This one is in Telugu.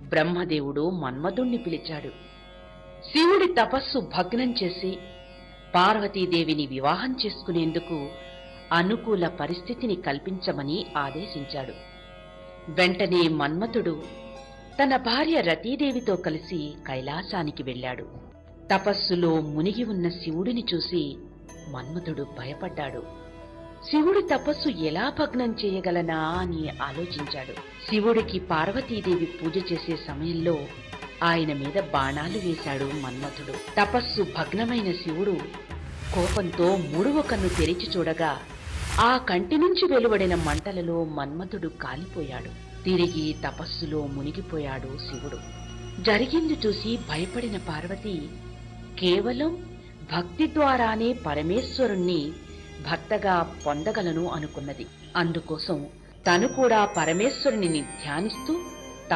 బ్రహ్మదేవుడు మన్మధుణ్ణి పిలిచాడు. శివుడి తపస్సు భగ్నం చేసి పార్వతీదేవిని వివాహం చేసుకునేందుకు అనుకూల పరిస్థితిని కల్పించమని ఆదేశించాడు. వెంటనే మన్మథుడు తన భార్య రతీదేవితో కలిసి కైలాసానికి వెళ్ళాడు. తపస్సులో మునిగి ఉన్న శివుడిని చూసి మన్మథుడు భయపడ్డాడు. శివుడి తపస్సు ఎలా భగ్నం చేయగలనా అని ఆలోచించాడు. శివుడికి పార్వతీదేవి పూజ చేసే సమయంలో ఆయన మీద బాణాలు వేశాడు మన్మథుడు. తపస్సు భగ్నమైన శివుడు కోపంతో మూడవ కన్ను తెరిచి చూడగా ఆ కంటి నుంచి వెలువడిన మంటలలో మన్మథుడు కాలిపోయాడు. తిరిగి తపస్సులో మునిగిపోయాడు శివుడు. జరిగింది చూసి భయపడిన పార్వతి కేవలం భక్తి ద్వారానే పరమేశ్వరుణ్ణి భర్తగా పొందగలను అనుకున్నది. అందుకోసం తను కూడా పరమేశ్వరుని ధ్యానిస్తూ